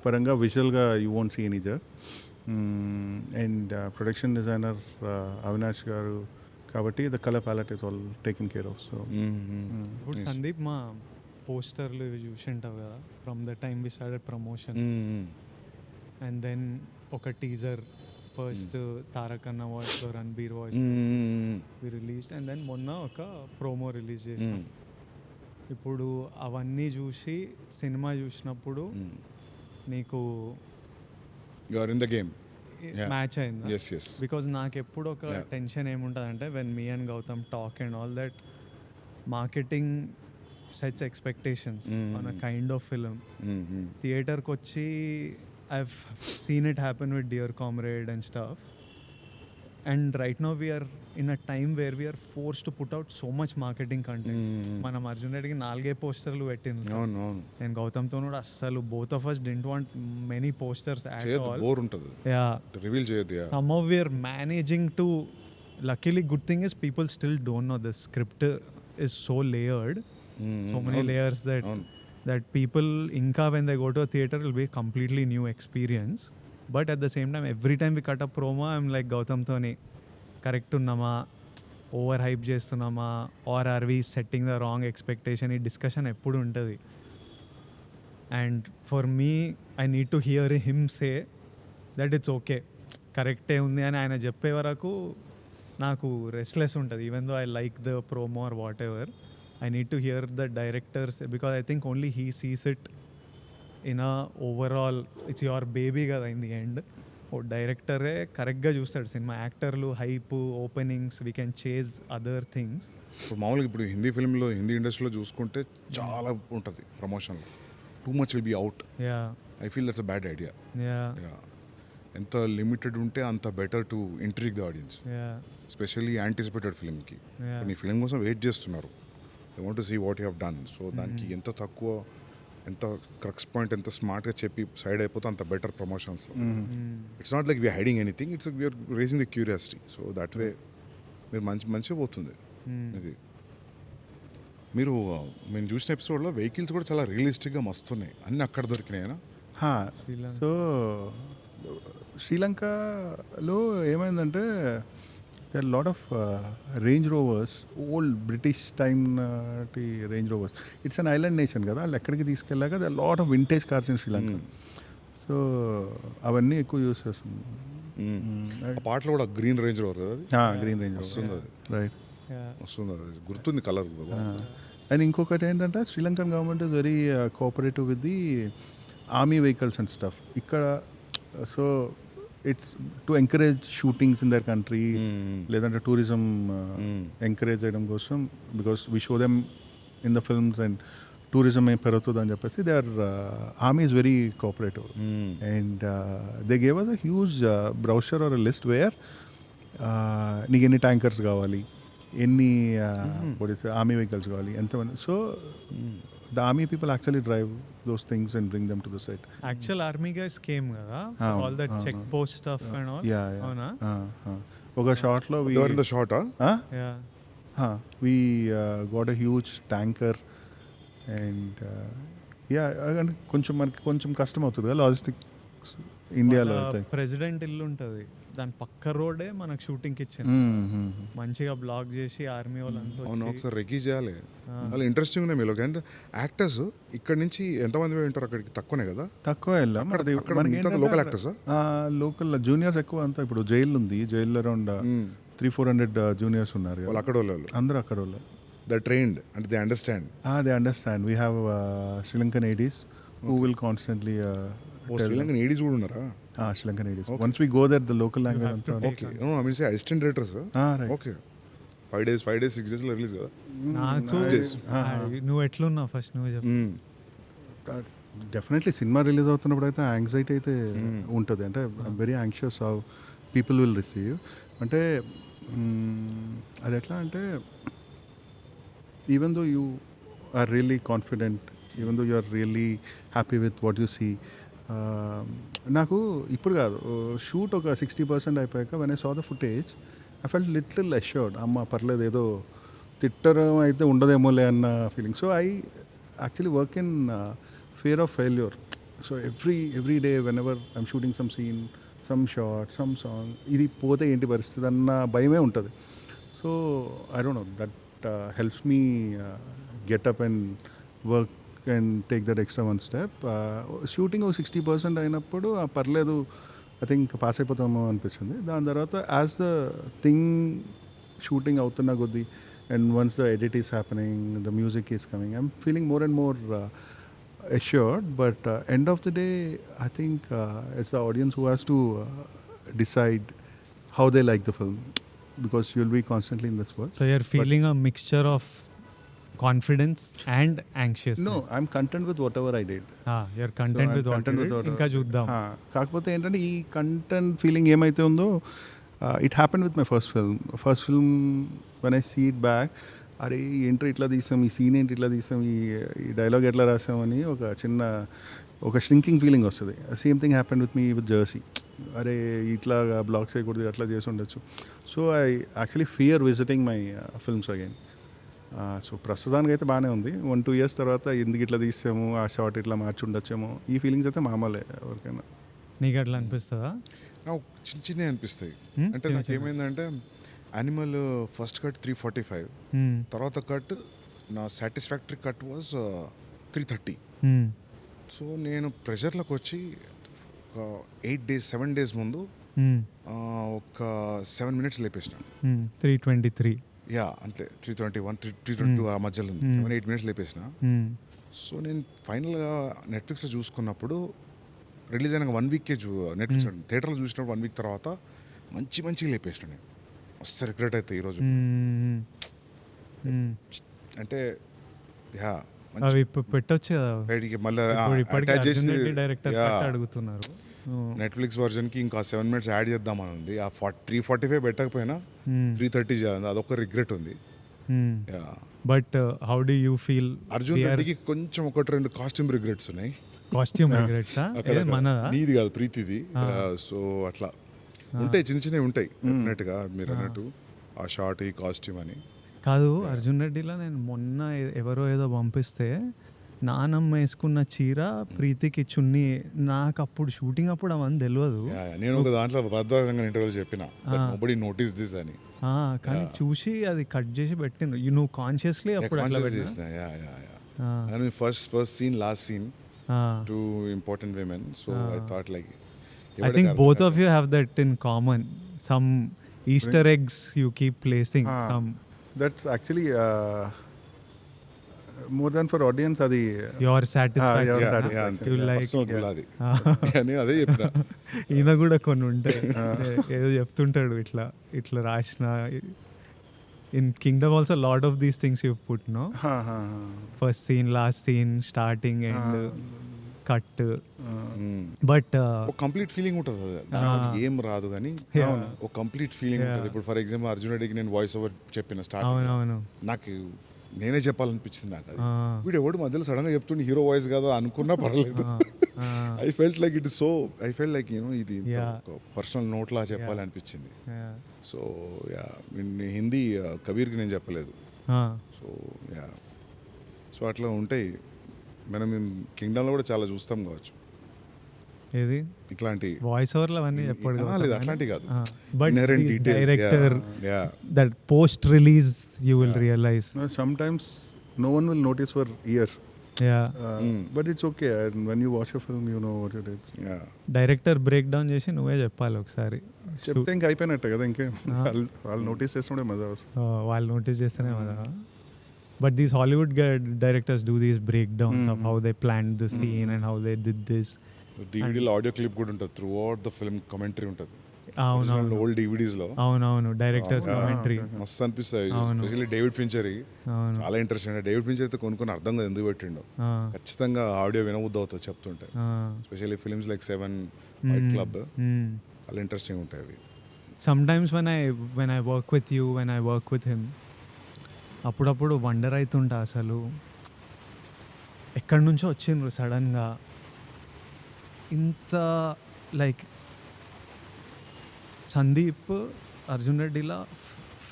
పరంగా విజువల్గా you won't see any jerk. And production designer Avinash garu కాబట్టి the colour palette is all taken care of. So ఇప్పుడు సందీప్ మా పోస్టర్లు ఇవి చూసి ఉంటావు కదా, from the time we started promotion and then ఒక టీజర్ ఫస్ట్ తారక్ అన్న voice Ranbir voice we released and then మొన్న ఒక ప్రోమో రిలీజ్ చేసాం. ఇప్పుడు అవన్నీ చూసి సినిమా చూసినప్పుడు నీకు you are in the game. Match అయిందా? Yes, yes. బికాజ్ నాకు ఎప్పుడు ఒక Yeah. టెన్షన్ ఏముంటుంది అంటే when me and Gautam talk and all that marketing sets expectations on a kind of film. థియేటర్కి వచ్చి I seen it happen with Dear Comrade and stuff. And right now we're in a time where we're force to put out so much marketing content. మనం అర్జున్ రెడ్డికి 4 పోస్టర్లు పెట్టింది. అవును అవును. నేను గౌతమ్తో కూడా అస్సలు both of us didn't want many posters at చేయొద్దు, ఆల్. బోర్ ఉంటుంది, యా, రివీల్ చేయొద్దు. somehow we are managing to, luckily good thing is people still don't know the script is so layered, so many layers that people inka when they go to a theater will be a completely new experience. But at the same time every time we cut a promo I'm like Gautam toni correct unnama, over hype చేస్తున్నామా, or are we setting the wrong expectation? ఈ discussion ఎప్పుడు ఉంటుంది. And for me I need to hear him say that it's okay, కరెక్టే ఉంది అని ఆయన చెప్పే వరకు నాకు రెస్ట్లెస్ ఉంటుంది. Even though I like the promo or whatever, I need to hear the directors because I think only he sees it in a overall. It's your baby కదా in the end. ఓ డైరెక్టరే కరెక్ట్గా చూస్తాడు cinema. యాక్టర్లు hype, openings, we can chase other things. ఇప్పుడు మామూలుగా ఇప్పుడు హిందీ ఫిల్మ్లో, హిందీ ఇండస్ట్రీలో చూసుకుంటే చాలా ఉంటుంది ప్రమోషన్లో. Too much will be out. Ya, I feel that's a bad idea. Ya, ఎంత లిమిటెడ్ ఉంటే అంత better to intrigue the audience, ya, especially anticipated ఫిల్మ్కి. Yeah. నీ ఫిల్మ్ కోసం వెయిట్ చేస్తున్నారు, they want to see what you have done. So దానికి ఎంత తక్కువ, ఎంత క్రక్స్ పాయింట్ ఎంత స్మార్ట్గా చెప్పి సైడ్ అయిపోతే అంత బెటర్ ప్రమోషన్స్లో. It's not like we are hiding anything, it's we are racing the curiosity. So that way మీరు మంచిగా పోతుంది ఇది. మీరు మేము చూసిన ఎపిసోడ్లో వెహికల్స్ కూడా చాలా రియలిస్టిక్గా మస్తున్నాయి, అన్నీ అక్కడ దొరికినాయనా? సో శ్రీలంకలో ఏమైందంటే there are a lot of Range Rovers, old British time Range Rovers. It's an island nation కదా, వాళ్ళు ఎక్కడికి తీసుకెళ్ళాక there are a lot of vintage cars in Sri Lanka. So అవన్నీ ఎక్కువ యూస్ చేస్తుంది. పాటలో కూడా గ్రీన్ రేంజ్ రోవర్ కదా అది, గ్రీన్ రేంజ్ వస్తుంది అది, రైట్ వస్తుంది అది, గుర్తుంది కలర్. అండ్ ఇంకొకటి ఏంటంటే Sri Lankan government is very cooperative with the army vehicles and stuff ఇక్కడ. So it's to encourage shootings in their country, లేదంటే టూరిజం ఎంకరేజ్ చేయడం కోసం, because we show them in the films and tourism ఏం పెరుగుతుంది అని చెప్పేసి they are army is very cooperative and they gave us a huge brochure or list where నీకు ఎన్ని tankers కావాలి, ఎన్ని ఆర్మీ వెహికల్స్ కావాలి, ఎంతమంది. So the army people actually drive those things and bring them to the set. Actual army guys came కదా, all that check post stuff and all. Yeah. అవునా? ఒక shot లో They were in the shot, huh? Yeah. We got a huge tanker and and కొంచెం మనకి కొంచెం కష్టం అవుతుంది కదా లాజిస్టిక్స్ ఇండియాలో అయితే. ప్రెసిడెంట్ ఇల్లు ఉంటుంది, దాని పక్క రోడే మనకు షూటింగ్ ఇచ్చింది. మంచిగా బ్లాక్ చేసి ఆర్మీ వాళ్ళంతా అవును, ఒకసారి రెకీ చేయాలి. వాళ్ళు ఇంట్రెస్టింగ్ ఉన్నాయి మీలో. అండ్ యాక్టర్స్ ఇక్కడ నుంచి ఎంతమంది ఉంటారు అక్కడికి? తక్కువనే కదా? తక్కువ వెళ్ళాం. లోకల్ యాక్టర్స్, లోకల్ జూనియర్స్ ఎక్కువ అంతా. ఇప్పుడు జైలు ఉంది, జైల్లో అరౌండ్ 300-400 జూనియర్స్ ఉన్నారు. వాళ్ళు అక్కడ వాళ్ళు అందరూ అక్కడ వాళ్ళు. They trained and they understand. They understand. We have Sri Lankan ADs who will constantly Sri Lankan ADs కూడా ఉన్నారా? Sri Lankan ADs. Once we go there, the local language అంతా. Okay. No, I mean say assistant directors. Right. Okay. 5 days, 6 days లో release కదా? నువ్వు ఎట్లున్నావు first నువ్వు చెప్పు. Definitely cinema release అవుతున్నప్పుడు అయితే యాంగ్జైటీ అయితే ఉంటుంది. అంటే I'm very anxious how people will receive. అంటే అది ఎట్లా అంటే even though you are really confident, even though you are really happy with what you see. నాకు ఇప్పుడు కాదు, షూట్ ఒక 60% అయిపోయాక when I saw the footage I felt little assured. అమ్మ పర్లేదు, ఏదో తిట్టడం అయితే ఉండదేమోలే అన్న feeling. So I actually work in fear of failure. So every day whenever I'm shooting some scene, some shot, some song, ఇది పోతే ఏంటి పరిస్థితి అన్న భయమే ఉంటుంది. So I don't know, that helps me get up and work and take that extra one step. Shooting ఒక 60% అయినప్పుడు పర్లేదు, ఐ థింక్ పాస్ అయిపోతామో అనిపించింది. దాని తర్వాత యాజ్ ద థింగ్ షూటింగ్ అవుతున్న కొద్దీ and once the edit is happening, the music is coming, I'm feeling more and more assured. But end of the day, I think it's the audience who has to decide how they like the film, because you'll be constantly in this world. So you're feeling a mixture of confidence and anxiousness. No, I'm content with whatever I did. You're content with what you did. ఇంకా చూద్దాం. కాకపోతే ఏంటంటే ఈ content feeling ఏమైతే ఉందో, it happened with my first film. When I see it back, అరే ఏంట్రీ ఇట్లా తీసాం, ఈ సీన్ ఏంటి ఇట్లా తీసాం, ఈ డైలాగ్ ఎట్లా రాసామని ఒక షింకింగ్ ఫీలింగ్ వస్తుంది. Same thing happened with me with Jersey. అరే ఇట్లా బ్లాక్ చేయకూడదు, అట్లా చేసి ఉండొచ్చు. So I actually fear visiting my films again. So ప్రస్తుతానికి అయితే బాగానే ఉంది. 1-2 years తర్వాత ఎందుకు ఇట్లా తీసాము, ఆ షార్ట్ ఇట్లా మార్చి ఉండొచ్చేమో, ఈ ఫీలింగ్స్ అయితే మామూలే ఎవరికైనా. నీకు అట్లా అనిపిస్తుందా? నాకు చిన్న అనిపిస్తాయి. అంటే నాకు ఏమైందంటే, యానిమల్ ఫస్ట్ కట్ 345, తర్వాత కట్ నా సాటిస్ఫాక్టరీ కట్ వాజ్ 330. సో నేను ప్రెషర్లోకి వచ్చి ఒక 7 days ముందు ఒక 7 minutes లేపేసిన. 323 అంతే, 321, 322 ఆ మధ్యలో ఉంది. 7-8 minutes లేపేసిన. సో నేను ఫైనల్గా నెట్ఫ్లిక్స్లో చూసుకున్నప్పుడు, రిలీజ్ అయిన 1 week నెట్ఫ్లిక్స్ థియేటర్లో చూసినప్పుడు 1 week తర్వాత మంచిగా లేపేసిన. నేను మస్తు రిగ్రెట్ అవుతాయి ఈరోజు. అంటే అవి పెట్టొచ్చు మళ్ళీ అడుగుతున్నారు. నెట్ఫ్లిక్స్ వర్జన్కి ఇంకా 7 minutes యాడ్ చేద్దామని ఉంది. ఆ 345 పెట్టకపోయినా 330 చేయాలి, అదొక రిగ్రెట్ ఉంది. But how do you feel? Arjun రెడ్డికి కొంచెం 1-2 కాస్ట్యూమ్ రిగ్రెట్స్ ఉన్నాయి. కాస్ట్యూమ్ రిగ్రెట్స్ నీది కాదు, ప్రీతిది. సో అట్లా ఉంటాయి, చిన్నవి ఉంటాయి డెఫినెట్గా. మీరు అన్నట్టు ఆ షార్ట్, ఈ కాస్ట్యూమ్ అని కాదు. అర్జున్ రెడ్డిలో నేను మొన్న ఎవరో ఏదో పంపిస్తే, నానమ్మ వేసుకున్న చీర, ప్రీతికి చున్నీ, నాకు అప్పుడు షూటింగ్ అప్పుడు అవన్నీ తెలియదు. నేను ఒక దాంట్లో బద్దంగా ఇంటర్వ్యూలో చెప్పిన, నోబడీ నోటీస్ దిస్ అని. కానీ చూసి అది కట్ చేసి పెట్టిన. నువ్వు కాన్షియస్లీ అప్పుడు first scene, last scene, 2 important women. So I thought like, I think both of you have that in common. Some Easter eggs you keep placing. Some that's actually more than for audience అది your your satisfaction satisfaction. You like Personal అది నేను అదే చెప్పిన. ఈయన కూడా కొన్ని ఉంటాయి ఏదో చెప్తుంటాడు ఇట్లా ఇట్లా రాసిన in Kingdom also lot of these things you put no first scene last scene starting and cut but ఒక కంప్లీట్ ఫీలింగ్ ఉంటుంది అది. దాంట్లో ఏం రాదు కానీ ఒక కంప్లీట్ ఫీలింగ్ ఉంటుంది. ఇప్పుడు ఫర్ ఎగ్జాంపుల్ అర్జున్ రెడ్డికి నేను వాయిస్ ఓవర్ చెప్పిన స్టార్టింగ్, అవునవును నాకు నేనే చెప్పాలనిపించింది నాకు అది. వీడు ఎవడు మధ్యలో సడన్ గా చెప్తుండే హీరో వాయిస్ కదా అనుకున్నా పర్లేదు. I felt like it so I felt like you know ఇది పర్సనల్ నోట్ లా చెప్పాలనిపించింది. సో యా హిందీ కబీర్కి నేను చెప్పలేదు. సో యా సో అట్లా ఉంటాయి. మనం కింగ్డమ్లో కూడా చాలా చూస్తాం కావచ్చు ఏది ఇట్లాంటి వాయిస్ ఓవర్లు అవన్నీ చెప్పాడు లేదు అట్లాంటి కాదు. But Inherent details, director yeah. That post release you will realise sometimes no one will notice for years. Yeah But it's okay. And when you watch a film, you know what it is. Yeah. Director break down చేసి నువ్వే చెప్పాలి ఒకసారి. చెప్తే ఇంకా అయిపోయినట్టే కదా, ఇంకే వాళ్ళు నోటీస్ చేస్తుండే మజా వస్తుంది. వాళ్ళు నోటీస్ చేస్తేనే కదా. But these Hollywood directors do these breakdowns of how they plan the scene and how they did this. డివిడీలో ఆడియో క్లిప్ కూడా ఉంటుంది, throughout the film commentary ఉంటుంది. అవునవును ఓల్డ్ డివిడీస్ లో అవునవును డైరెక్టర్స్ కమెంటరీ మస్తు అనిపిస్తాయి. ఎస్పెషల్లీ డేవిడ్ ఫించర్ చాలా ఇంట్రెస్టింగ్. డేవిడ్ ఫించర్ అయితే కొన్ని అర్థం కాదు ఎందుకు పెట్టిండో. ఖచ్చితంగా ఆడియో వినబుద్ధి అవుతుంది చెప్తుంటే. Especially films like 7 fight club చాలా ఇంట్రెస్టింగ్ ఉంటాయి అవి. Sometimes when I work with you, when I work with him, అప్పుడప్పుడు వండర్ అవుతుంటా అసలు ఎక్కడి నుంచో వచ్చిండ్రు సడన్గా ఇంత లైక్ సందీప్ అర్జున్ రెడ్డిలా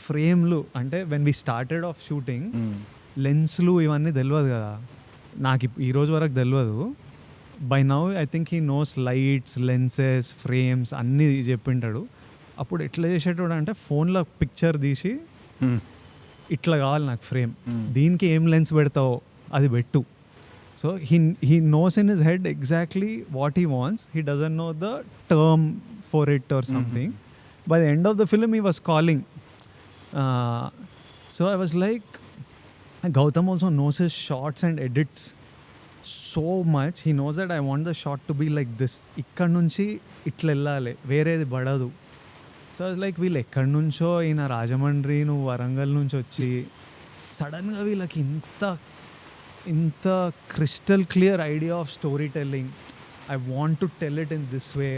ఫ్రేమ్లు అంటే when we started off shooting లెన్స్లు ఇవన్నీ తెలియదు కదా నాకు, ఈ రోజు వరకు తెలియదు. By now I think he knows lights, lenses, frames అన్నీ చెప్పింటాడు. అప్పుడు ఎట్లా చేసేటోడు అంటే ఫోన్లో పిక్చర్ తీసి ఇట్లా కావాలి నాకు ఫ్రేమ్, దీనికి ఏం లెన్స్ పెడతావో అది పెట్టు. So he knows in his head exactly what he wants. He doesn't know the term for it or something. By the end of the film, he was calling. So I was like, Gowtam also knows his shots and edits so much. He knows that I want the shot to be like this. Ikkad nunchi itla ellale, veredi badadu. So I was like, వీళ్ళు ఎక్కడి నుంచో ఈయన రాజమండ్రి నువ్వు వరంగల్ నుంచి వచ్చి సడన్గా వీళ్ళకి ఇంత crystal clear idea of story telling. I want to tell it in this way.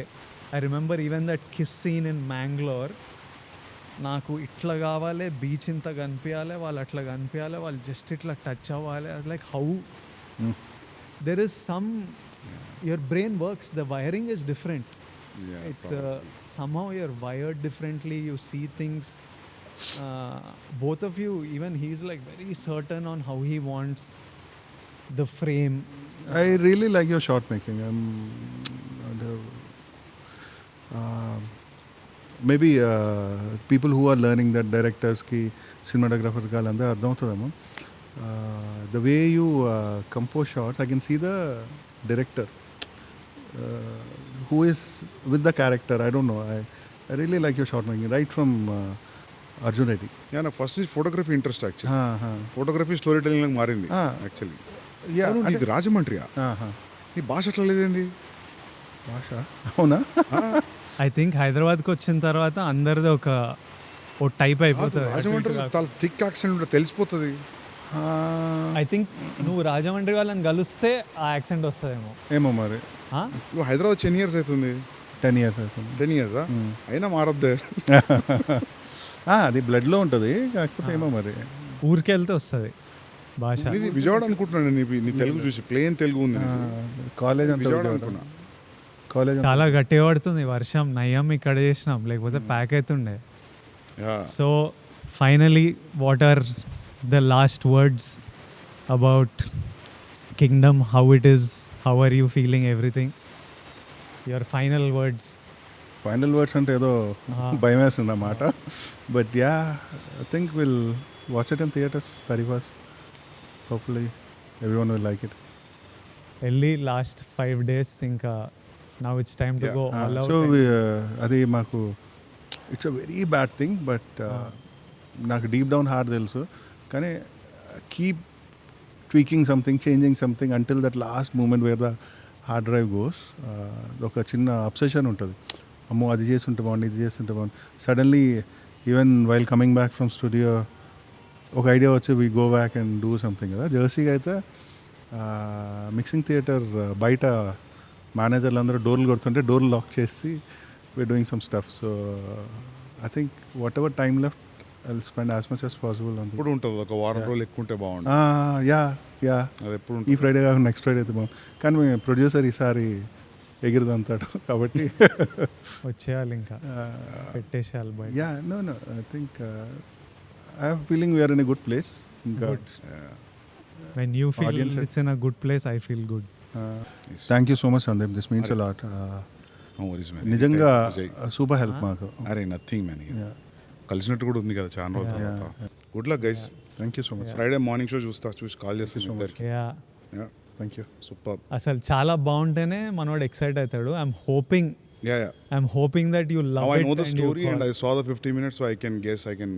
I remember even that kiss scene in Mangalore. నాకు ఇట్లా కావాలి, బీచ్ ఇంత కనిపించాలి, వాళ్ళు అట్లా కనిపించాలి, వాళ్ళు జస్ట్ ఇట్లా టచ్ అవ్వాలి. Like how there is some your brain works, the wiring is different. It's somehow you're wired differently, you see things. Both of you, even he's like very certain on how he wants the frame. I really like your shot making. Maybe people who are learning that directors ki cinematographers ka landa ardham avutademo. The way you compose shots, I can see the director who is with the character. I don't know. I really like your shot making right from Arjun Reddy. Yeah, నాకు first నుంచి photography interest actually. Photography story telling లాగా మారింది actually. ఇది రాజమండ్రియా? నీ భాష అట్లా లేదేంది? భాష అవునా? ఐ థింక్ హైదరాబాద్కి వచ్చిన తర్వాత అందరిది ఓ టైప్ అయిపోతుంది. రాజమండ్రి చాలా థిక్ యాక్సెంట్ ఉంటుంది, తెలిసిపోతుంది. ఐ థింక్ నువ్వు రాజమండ్రి వాళ్ళని కలిస్తే ఆ యాక్సెంట్ వస్తుందేమో. ఏమో మరి. నువ్వు హైదరాబాద్ 10 years అవుతుంది. 10 years అవుతుంది. 10 years అయినా మారద్దే. అది బ్లడ్లో ఉంటుంది, కాకపోతే ఏమో మరి ఊరికి వెళ్తే వస్తుంది భాష. విజయవాడ అనుకుంటున్నాను నీ తెలుగు చూసి, ప్లేన్ తెలుగు ఉంది. కాలేజ్ అంతా అనుకున్నా. చాలా గట్టిగా పడుతుంది వర్షం, నయ్యం ఇక్కడ చేసినాం, లేకపోతే ప్యాక్ అవుతుండే. So finally what are the last words about Kingdom, how it is, how are you feeling everything, your final words? Final words అంటే ఏదో భయం వేస్తుంది అన్నమాట. But yeah, I think will watch it in theatres 31st. Hopefully everyone will like it. వెళ్ళి last 5 days ఇంకా now it's time to go all out. So అది మాకు it's a very bad thing, but నాకు deep down heart తెలుసు. కానీ keep tweaking something, changing something until that last moment where the hard drive goes. ఒక చిన్న obsession ఉంటుంది, అమ్మో అది చేస్తుంటే బాగుంది, ఇది చేస్తుంటే బాగుంది. Suddenly even while coming back from studio ఒక ఐడియా వచ్చి we go back and do something కదా. జెర్సీకి అయితే మిక్సింగ్ థియేటర్ బయట మేనేజర్లు అందరూ డోర్లు కొడుతుంటే డోర్లు లాక్ చేసి we're doing some stuff. So I think whatever time left I will spend as much as possible on. ఎప్పుడు ఉంటుంది ఒక వారం రోజులు ఎక్కువ ఉంటే బాగుంటుంది. యా అది ఎప్పుడు ఈ ఫ్రైడే కాకుండా నెక్స్ట్ ఫ్రైడే అయితే బాగుంది. కానీ మీ ప్రొడ్యూసర్ ఈసారి ఎగిరిదంతాడు కాబట్టి వచ్చేయాలి, ఇంకా పెట్టేసేయాలి బయట. Yeah no I think I have feeling we're in a good place. ఇంకా When you feel it's in a good place, I feel good. Thank you so much Sandeep, this means a lot. No worries, man. నిజంగా super help మాకు. అరే nothing man, కలిసినట్టు కూడా ఉంది కదా చాలా రోజుల తర్వాత. Good luck guys. Thank you so much. Friday morning show చూసి కాల్ చేస్తాను ఇద్దరికి. Thank you. సూపర్. అసలు చాలా బాగుంటేనే మనోడు ఎక్సైట్ అవుతాడు. I'm hoping that you love Now I it. know the story and I saw the 50 minutes, so I can guess, I can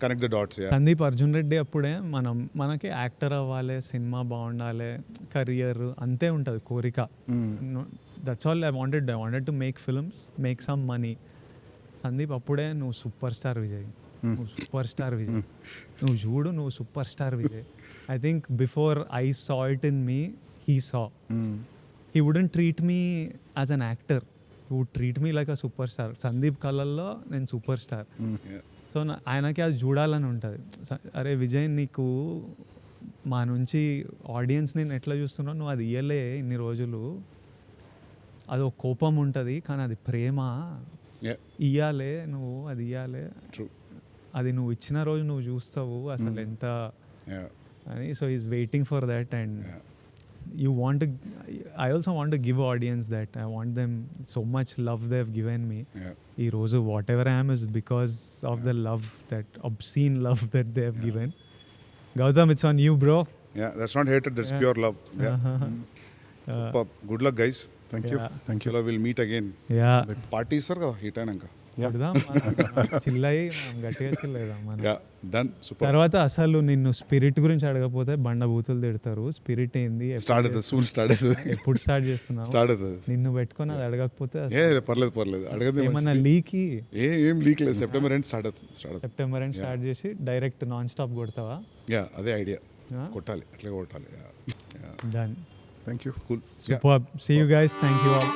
connect the dots. Sandeep Arjun Reddy అప్పుడే మనకి యాక్టర్ అవ్వాలి, సినిమా బాగుండాలి, career అంతే ఉంటుంది కోరిక. That's all I wanted to make films, make some money. Sandeep అప్పుడే నువ్వు superstar Vijay, నువ్వు సూపర్ స్టార్ విజయ్, నువ్వు చూడు నువ్వు superstar Vijay. I think before I saw it in me, he saw. He wouldn't treat me as an actor, he would treat me like a superstar. Sandeep కళల్లో నేను super star. So ఆయనకి అది చూడాలని ఉంటుంది. అరే విజయ్, నీకు మా నుంచి ఆడియన్స్ నేను ఎట్లా చూస్తున్నావు, నువ్వు అది ఇయ్యలే ఇన్ని రోజులు, అది ఒక కోపం ఉంటుంది కానీ అది ప్రేమ, ఇయ్యాలే నువ్వు, అది ఇయ్యాలే, అది నువ్వు ఇచ్చిన రోజు నువ్వు చూస్తావు అసలు ఎంత అని. So is waiting for that. And you want to, I also want to give audience that. I want them so much love they have given me. Ee roju whatever I am is because of the love, that obscene love that they have given. Gowtam, it's on you, bro. Yeah, that's not hatred, that's pure love. Super. Good luck guys. Thank you. We'll meet again. Party sir kada hit ainanka చిల్లయి గట్టిగా చిల్లేదా మన. Done. Super. తర్వాత అసలు నిన్ను spirit గురించి అడగకపోతే బండ బూతులు తిడతారు. స్పిరిట్ ఏంది, ఎప్పుడు స్టార్ట్ చేస్తున్నావు, నిన్ను పెట్టుకొని అది అడగకపోతే పర్లేదు అడగదు. ఏమన్నా లీకి ఏం లీక్ లేదు. సెప్టెంబర్ ఎండ్ స్టార్ట్ చేసి డైరెక్ట్ నాన్ స్టాప్ కొడతావా? అదే ఐడియా, కొట్టాలి, అట్లా కొట్టాలి. Done. Thank you. Cool. Superb. See you guys. Thank you all.